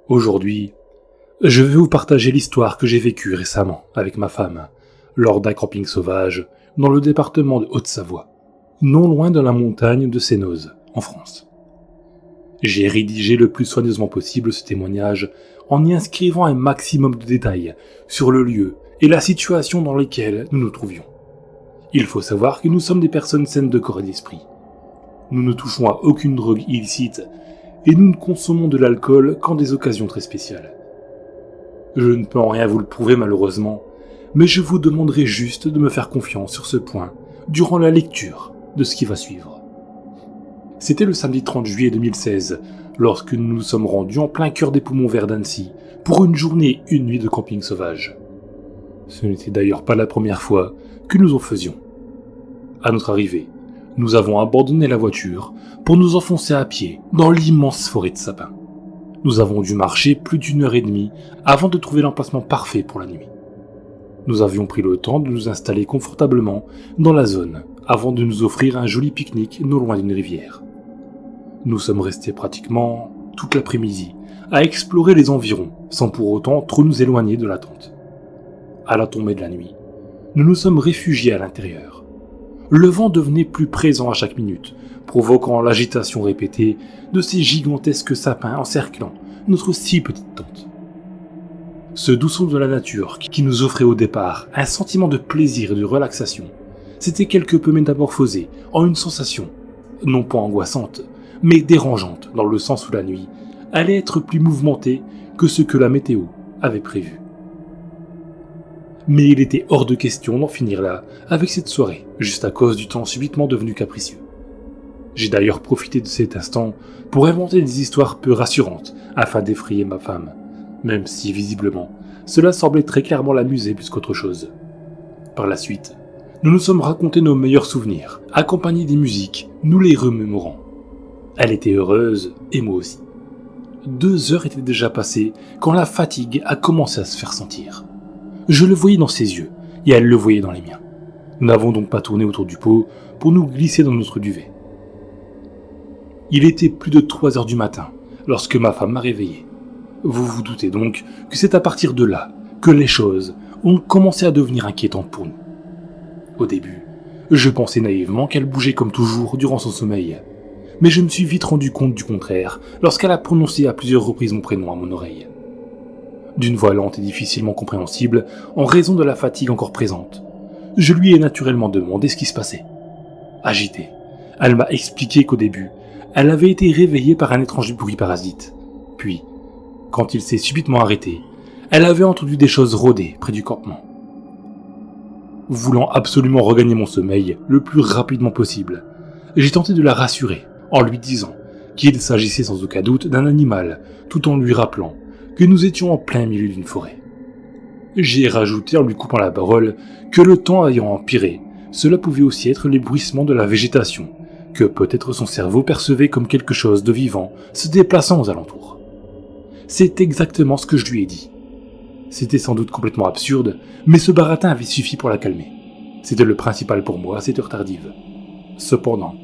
Aujourd'hui, je vais vous partager l'histoire que j'ai vécue récemment avec ma femme, lors d'un camping sauvage dans le département de Haute-Savoie, non loin de la montagne de Sénoz, en France. J'ai rédigé le plus soigneusement possible ce témoignage en y inscrivant un maximum de détails sur le lieu et la situation dans lesquels nous nous trouvions. Il faut savoir que nous sommes des personnes saines de corps et d'esprit. Nous ne touchons à aucune drogue illicite et nous ne consommons de l'alcool qu'en des occasions très spéciales. Je ne peux en rien vous le prouver malheureusement, mais je vous demanderai juste de me faire confiance sur ce point durant la lecture de ce qui va suivre. C'était le samedi 30 juillet 2016, lorsque nous nous sommes rendus en plein cœur des poumons verts d'Annecy pour une journée et une nuit de camping sauvage. Ce n'était d'ailleurs pas la première fois que nous en faisions. À notre arrivée, nous avons abandonné la voiture pour nous enfoncer à pied dans l'immense forêt de sapins. Nous avons dû marcher plus d'1 heure et demie avant de trouver l'emplacement parfait pour la nuit. Nous avions pris le temps de nous installer confortablement dans la zone avant de nous offrir un joli pique-nique non loin d'une rivière. Nous sommes restés pratiquement toute l'après-midi à explorer les environs sans pour autant trop nous éloigner de la tente. À la tombée de la nuit, nous nous sommes réfugiés à l'intérieur. Le vent devenait plus présent à chaque minute, provoquant l'agitation répétée de ces gigantesques sapins encerclant notre si petite tente. Ce doux son de la nature qui nous offrait au départ un sentiment de plaisir et de relaxation s'était quelque peu métamorphosé en une sensation, non pas angoissante, mais dérangeante dans le sens où la nuit allait être plus mouvementée que ce que la météo avait prévu. Mais il était hors de question d'en finir là avec cette soirée, juste à cause du temps subitement devenu capricieux. J'ai d'ailleurs profité de cet instant pour inventer des histoires peu rassurantes afin d'effrayer ma femme, même si visiblement cela semblait très clairement l'amuser plus qu'autre chose. Par la suite, nous nous sommes racontés nos meilleurs souvenirs, accompagnés des musiques, nous les remémorant. Elle était heureuse et moi aussi. 2 heures étaient déjà passées quand la fatigue a commencé à se faire sentir. Je le voyais dans ses yeux, et elle le voyait dans les miens. Nous n'avons donc pas tourné autour du pot pour nous glisser dans notre duvet. Il était plus de 3 heures du matin, lorsque ma femme m'a réveillé. Vous vous doutez donc que c'est à partir de là que les choses ont commencé à devenir inquiétantes pour nous. Au début, je pensais naïvement qu'elle bougeait comme toujours durant son sommeil, mais je me suis vite rendu compte du contraire lorsqu'elle a prononcé à plusieurs reprises mon prénom à mon oreille. D'une voix lente et difficilement compréhensible, en raison de la fatigue encore présente. Je lui ai naturellement demandé ce qui se passait. Agitée, elle m'a expliqué qu'au début, elle avait été réveillée par un étrange bruit parasite. Puis, quand il s'est subitement arrêté, elle avait entendu des choses rôder près du campement. Voulant absolument regagner mon sommeil le plus rapidement possible, j'ai tenté de la rassurer en lui disant qu'il s'agissait sans aucun doute d'un animal, tout en lui rappelant que nous étions en plein milieu d'une forêt. J'ai rajouté en lui coupant la parole que le temps ayant empiré, cela pouvait aussi être l'éblouissement de la végétation, que peut-être son cerveau percevait comme quelque chose de vivant se déplaçant aux alentours. C'est exactement ce que je lui ai dit. C'était sans doute complètement absurde, mais ce baratin avait suffi pour la calmer. C'était le principal pour moi à cette heure tardive. Cependant,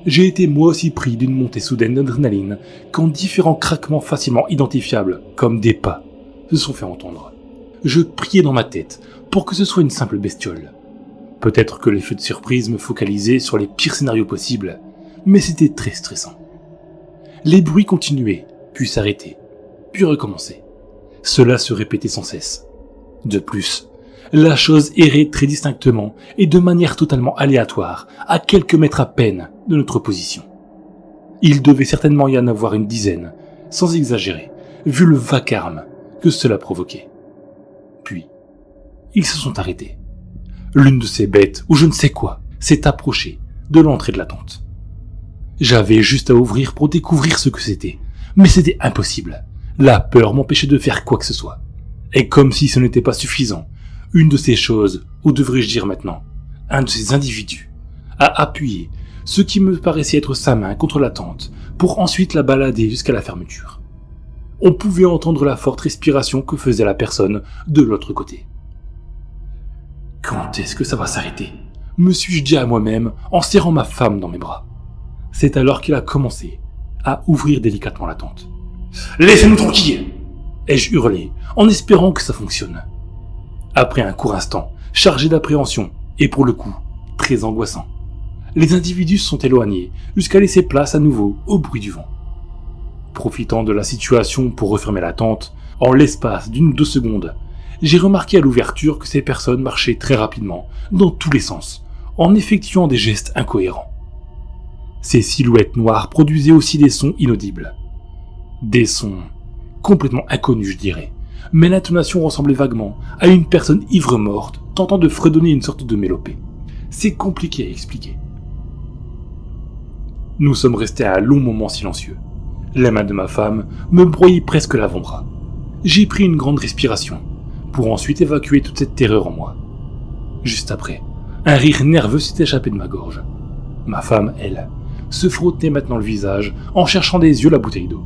j'ai été moi aussi pris d'une montée soudaine d'adrénaline quand différents craquements facilement identifiables, comme des pas, se sont fait entendre. Je priais dans ma tête pour que ce soit une simple bestiole. Peut-être que l'effet de surprise me focalisait sur les pires scénarios possibles, mais c'était très stressant. Les bruits continuaient, puis s'arrêtaient, puis recommençaient. Cela se répétait sans cesse. De plus, la chose errait très distinctement et de manière totalement aléatoire, à quelques mètres à peine de notre position. Il devait certainement y en avoir une dizaine, sans exagérer, vu le vacarme que cela provoquait. Puis, ils se sont arrêtés. L'une de ces bêtes, ou je ne sais quoi, s'est approchée de l'entrée de la tente. J'avais juste à ouvrir pour découvrir ce que c'était, mais c'était impossible. La peur m'empêchait de faire quoi que ce soit. Et comme si ce n'était pas suffisant, une de ces choses, ou devrais-je dire maintenant, un de ces individus, a appuyé ce qui me paraissait être sa main contre la tente pour ensuite la balader jusqu'à la fermeture. On pouvait entendre la forte respiration que faisait la personne de l'autre côté. Quand est-ce que ça va s'arrêter ? Me suis-je dit à moi-même en serrant ma femme dans mes bras. C'est alors qu'il a commencé à ouvrir délicatement la tente. « Laissez-nous tranquilles !» ai-je hurlé, en espérant que ça fonctionne. Après un court instant, chargé d'appréhension, et pour le coup, très angoissant, les individus se sont éloignés jusqu'à laisser place à nouveau au bruit du vent. Profitant de la situation pour refermer la tente, en l'espace d'une ou 2 secondes, j'ai remarqué à l'ouverture que ces personnes marchaient très rapidement, dans tous les sens, en effectuant des gestes incohérents. Ces silhouettes noires produisaient aussi des sons inaudibles. Des sons complètement inconnus, je dirais, mais l'intonation ressemblait vaguement à une personne ivre-morte tentant de fredonner une sorte de mélopée. C'est compliqué à expliquer. Nous sommes restés à un long moment silencieux. La main de ma femme me broyait presque l'avant-bras. J'ai pris une grande respiration, pour ensuite évacuer toute cette terreur en moi. Juste après, un rire nerveux s'est échappé de ma gorge. Ma femme, elle, se frottait maintenant le visage en cherchant des yeux la bouteille d'eau.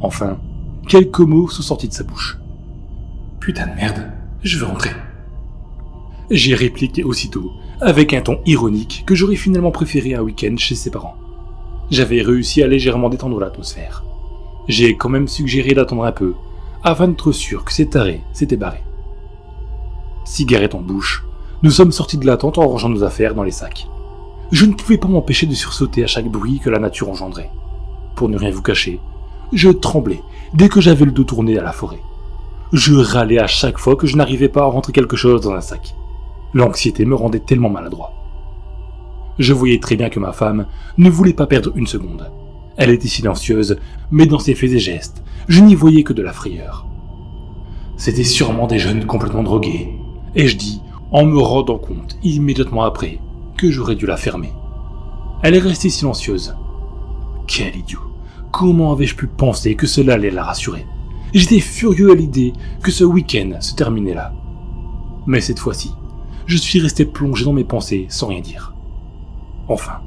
Enfin, quelques mots sont sortis de sa bouche. « Putain de merde, je veux rentrer. » J'ai répliqué aussitôt, avec un ton ironique que j'aurais finalement préféré un week-end chez ses parents. J'avais réussi à légèrement détendre l'atmosphère. J'ai quand même suggéré d'attendre un peu, afin d'être sûr que ces tarés s'étaient barrés. Cigarette en bouche, nous sommes sortis de la tente en rangeant nos affaires dans les sacs. Je ne pouvais pas m'empêcher de sursauter à chaque bruit que la nature engendrait. Pour ne rien vous cacher, je tremblais dès que j'avais le dos tourné à la forêt. Je râlais à chaque fois que je n'arrivais pas à rentrer quelque chose dans un sac. L'anxiété me rendait tellement maladroit. Je voyais très bien que ma femme ne voulait pas perdre une seconde. Elle était silencieuse, mais dans ses faits et gestes, je n'y voyais que de la frayeur. C'était sûrement des jeunes complètement drogués, ai-je dit, en me rendant compte immédiatement après que j'aurais dû la fermer. Elle est restée silencieuse. Quel idiot! Comment avais-je pu penser que cela allait la rassurer? J'étais furieux à l'idée que ce week-end se terminait là. Mais cette fois-ci, je suis resté plongé dans mes pensées sans rien dire. Enfin,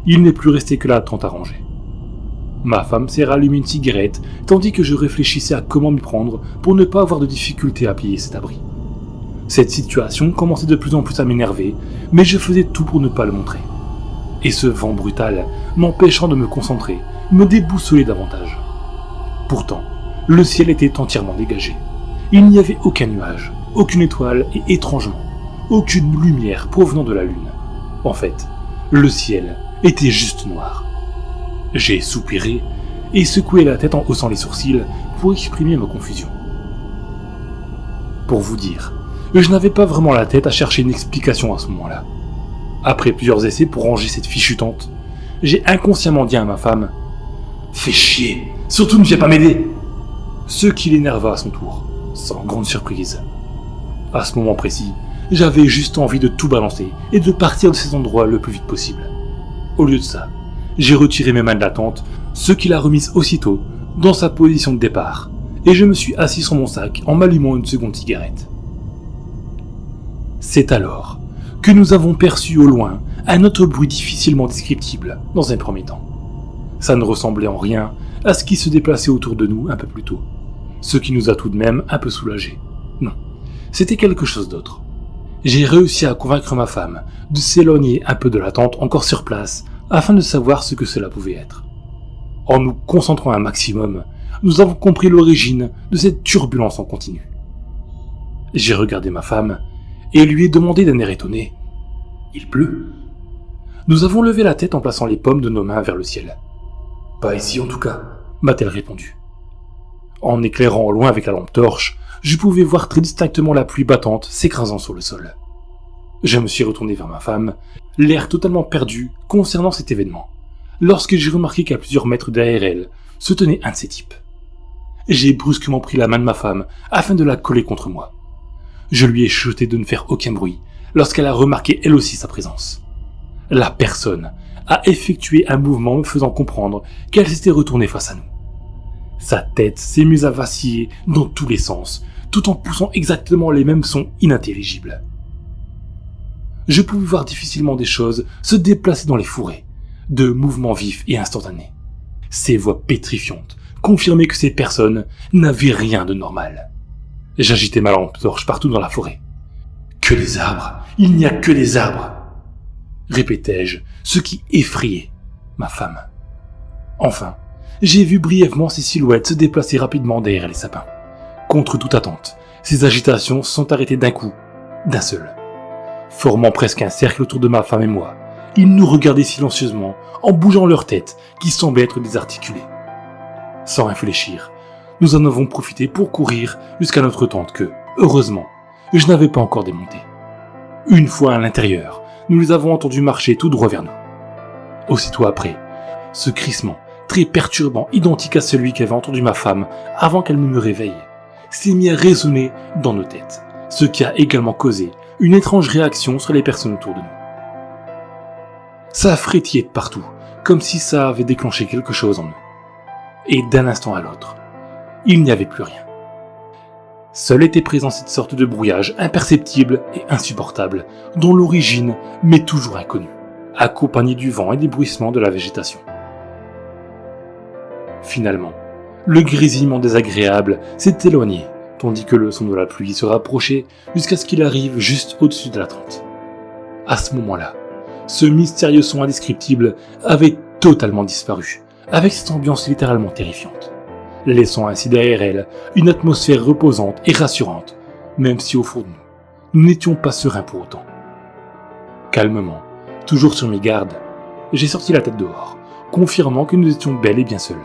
il n'est plus resté que la tente à ranger. Ma femme s'est rallumée une cigarette tandis que je réfléchissais à comment m'y prendre pour ne pas avoir de difficulté à plier cet abri. Cette situation commençait de plus en plus à m'énerver, mais je faisais tout pour ne pas le montrer. Et ce vent brutal, m'empêchant de me concentrer, me déboussolait davantage. Pourtant, le ciel était entièrement dégagé. Il n'y avait aucun nuage, aucune étoile et étrangement, aucune lumière provenant de la lune. En fait, le ciel était juste noir. J'ai soupiré et secoué la tête en haussant les sourcils pour exprimer ma confusion. Pour vous dire, je n'avais pas vraiment la tête à chercher une explication à ce moment-là. Après plusieurs essais pour ranger cette fichue tente, j'ai inconsciemment dit à ma femme « Fais chier, surtout ne viens pas m'aider !» Ce qui l'énerva à son tour, sans grande surprise. À ce moment précis, j'avais juste envie de tout balancer et de partir de cet endroit le plus vite possible. Au lieu de ça, j'ai retiré mes mains de la tente, ce qui l'a remise aussitôt dans sa position de départ, et je me suis assis sur mon sac en m'allumant une seconde cigarette. C'est alors que nous avons perçu au loin un autre bruit difficilement descriptible dans un premier temps. Ça ne ressemblait en rien à ce qui se déplaçait autour de nous un peu plus tôt, ce qui nous a tout de même un peu soulagés. Non, c'était quelque chose d'autre. J'ai réussi à convaincre ma femme de s'éloigner un peu de la tente encore sur place afin de savoir ce que cela pouvait être. En nous concentrant un maximum, nous avons compris l'origine de cette turbulence en continu. J'ai regardé ma femme et lui ai demandé d'un air étonné « Il pleut ?» Nous avons levé la tête en plaçant les paumes de nos mains vers le ciel. « Pas ici en tout cas », m'a-t-elle répondu. En éclairant au loin avec la lampe torche, je pouvais voir très distinctement la pluie battante s'écrasant sur le sol. Je me suis retourné vers ma femme, l'air totalement perdu concernant cet événement, lorsque j'ai remarqué qu'à plusieurs mètres derrière elle se tenait un de ces types. J'ai brusquement pris la main de ma femme afin de la coller contre moi. Je lui ai chuchoté de ne faire aucun bruit lorsqu'elle a remarqué elle aussi sa présence. La personne a effectué un mouvement me faisant comprendre qu'elle s'était retournée face à nous. Sa tête s'est mise à vaciller dans tous les sens, tout en poussant exactement les mêmes sons inintelligibles. Je pouvais voir difficilement des choses se déplacer dans les fourrés, de mouvements vifs et instantanés. Ces voix pétrifiantes confirmaient que ces personnes n'avaient rien de normal. J'agitais ma lampe torche partout dans la forêt. « Que des arbres! Il n'y a que des arbres !» répétai-je, ce qui effrayait ma femme. Enfin, j'ai vu brièvement ces silhouettes se déplacer rapidement derrière les sapins. Contre toute attente, ces agitations se sont arrêtées d'un coup, d'un seul. Formant presque un cercle autour de ma femme et moi, ils nous regardaient silencieusement en bougeant leur tête qui semblait être désarticulée. Sans réfléchir, nous en avons profité pour courir jusqu'à notre tente que, heureusement, je n'avais pas encore démonté. Une fois à l'intérieur, nous les avons entendus marcher tout droit vers nous. Aussitôt après, ce crissement, très perturbant, identique à celui qu'avait entendu ma femme avant qu'elle ne me réveille, s'est mis à résonner dans nos têtes, ce qui a également causé une étrange réaction sur les personnes autour de nous. Ça a frétillé de partout, comme si ça avait déclenché quelque chose en eux. Et d'un instant à l'autre, il n'y avait plus rien. Seul était présent cette sorte de brouillage imperceptible et insupportable, dont l'origine m'est toujours inconnue, accompagné du vent et des bruissements de la végétation. Finalement, le grésillement désagréable s'est éloigné, tandis que le son de la pluie se rapprochait jusqu'à ce qu'il arrive juste au-dessus de la tente. À ce moment-là, ce mystérieux son indescriptible avait totalement disparu, avec cette ambiance littéralement terrifiante, laissant ainsi derrière elle une atmosphère reposante et rassurante, même si au fond de nous n'étions pas sereins pour autant. Calmement, toujours sur mes gardes, j'ai sorti la tête dehors, confirmant que nous étions bel et bien seuls.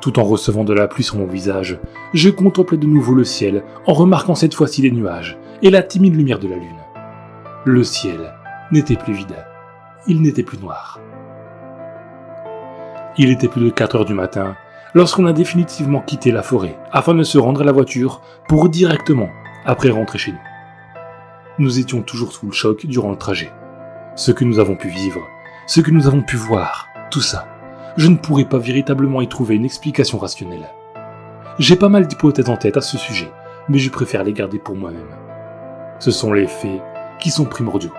Tout en recevant de la pluie sur mon visage, je contemplais de nouveau le ciel en remarquant cette fois-ci les nuages et la timide lumière de la lune. Le ciel n'était plus vide, il n'était plus noir. Il était plus de 4 heures du matin lorsqu'on a définitivement quitté la forêt afin de se rendre à la voiture pour directement après rentrer chez nous. Nous étions toujours sous le choc durant le trajet. Ce que nous avons pu vivre, ce que nous avons pu voir, tout ça, je ne pourrais pas véritablement y trouver une explication rationnelle. J'ai pas mal d'hypothèses en tête à ce sujet, mais je préfère les garder pour moi-même. Ce sont les faits qui sont primordiaux.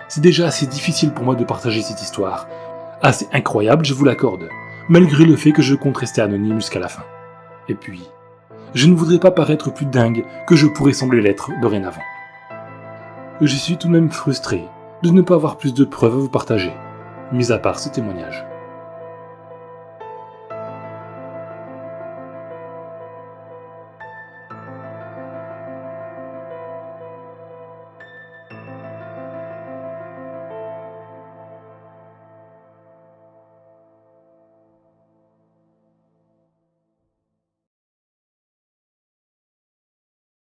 C'est déjà assez difficile pour moi de partager cette histoire, assez incroyable, je vous l'accorde, malgré le fait que je compte rester anonyme jusqu'à la fin. Et puis, je ne voudrais pas paraître plus dingue que je pourrais sembler l'être dorénavant. Je suis tout de même frustré de ne pas avoir plus de preuves à vous partager, mis à part ce témoignage.